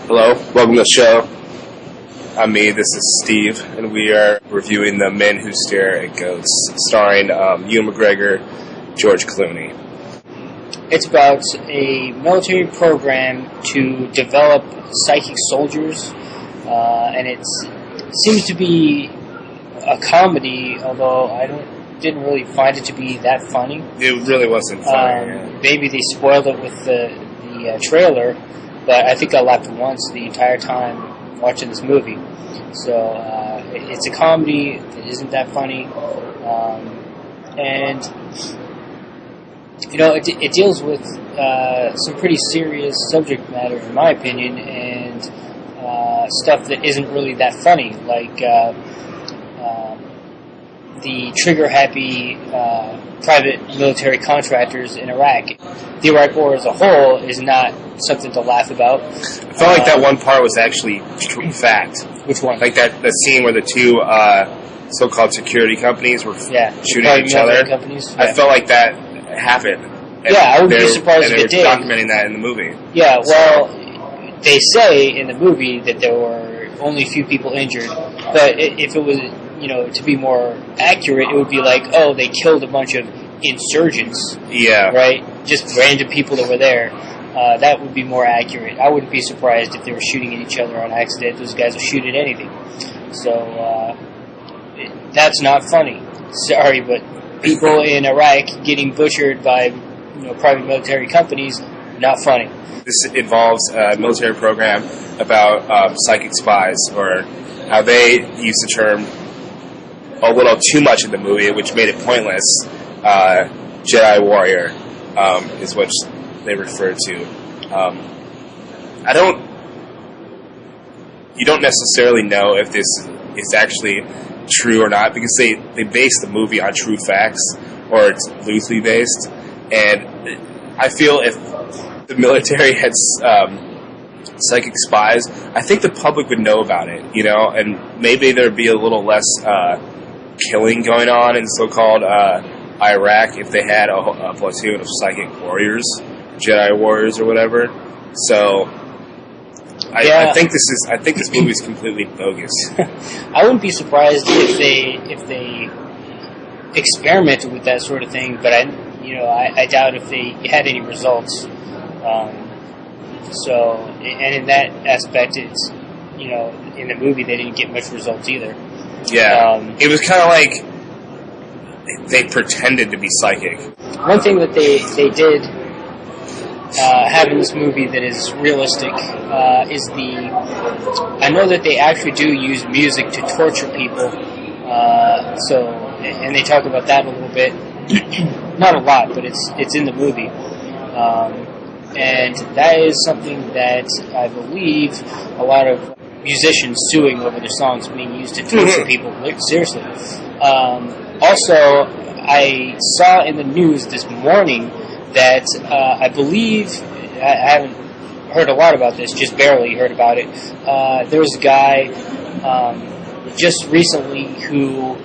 Hello, welcome to the show. I'm me, this is Steve, and we are reviewing The Men Who Stare at Goats, starring Ewan McGregor, George Clooney. It's about a military program to develop psychic soldiers, and it seems to be a comedy, although didn't really find it to be that funny. It really wasn't funny. Maybe they spoiled it with the trailer, but I think I laughed once the entire time watching this movie. So it's a comedy that isn't that funny, and it deals with some pretty serious subject matter, in my opinion, and stuff that isn't really that funny, like the trigger-happy private military contractors in Iraq. The Iraq War as a whole is not something to laugh about. I felt like that one part was actually true fact. Which one? Like the scene where the two so-called security companies were shooting at each other. Companies, I felt like that happened. I would be surprised if it did. They were documenting that in the movie. Yeah, well, they say in the movie that there were only a few people injured, but if it was, to be more accurate, it would be like, oh, they killed a bunch of insurgents. Yeah. Right? Just random people that were there. That would be more accurate. I wouldn't be surprised if they were shooting at each other on accident. Those guys will shoot at anything. So, that's not funny. Sorry, but people in Iraq getting butchered by, private military companies, not funny. This involves a military program about psychic spies, or how they use the term a little too much in the movie, which made it pointless. Jedi warrior is what they refer to. You don't necessarily know if this is actually true or not, because they base the movie on true facts, or it's loosely based. And I feel if the military had psychic spies, I think the public would know about it, and maybe there'd be a little less killing going on in so-called Iraq if they had a platoon of psychic warriors, Jedi warriors or whatever. So I think this movie is completely bogus. I wouldn't be surprised if they experimented with that sort of thing, but I doubt if they had any results. And in that aspect, it's in the movie they didn't get much results either. Yeah, it was kind of like they pretended to be psychic. One thing that they did have in this movie that is realistic is I know that they actually do use music to torture people. And they talk about that a little bit. Not a lot, but it's in the movie. And that is something that I believe a lot of musicians suing over their songs being used to torture people. Seriously. Also, I saw in the news this morning that I believe, I haven't heard a lot about this, just barely heard about it. There was a guy just recently who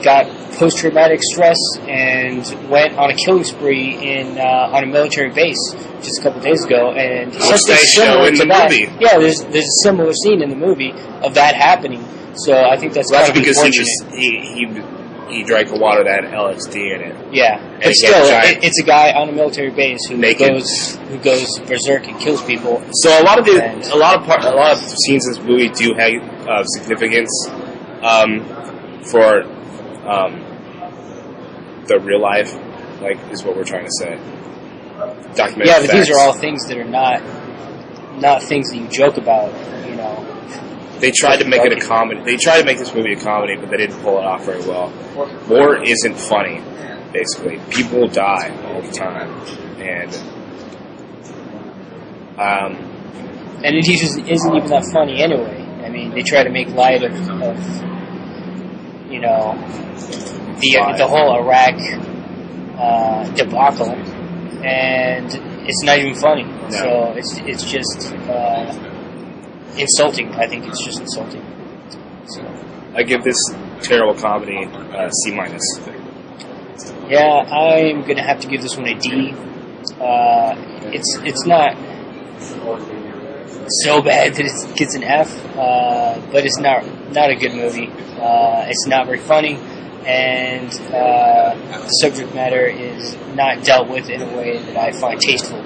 got post-traumatic stress and went on a killing spree on a military base just a couple days ago, and something similar to that. Movie. Yeah, there's a similar scene in the movie of that happening. So I think that's because he drank the water that had LSD in it. Yeah, but still, it's a guy on a military base who goes berserk and kills people. So a lot of scenes in this movie do have significance for the real life, is what we're trying to say. Documented facts. But these are all things that are not things that you joke about, They tried to make it a comedy. They tried to make this movie a comedy, but they didn't pull it off very well. War isn't funny, basically. People die all the time, and it isn't even that funny anyway. I mean, they try to make light of the whole Iraq debacle, and it's not even funny. No. So it's just insulting. I think it's just insulting. So I give this terrible comedy C-. Yeah, I'm gonna have to give this one a D. It's not so bad that it gets an F, but it's not a good movie. It's not very funny, and the subject matter is not dealt with in a way that I find tasteful.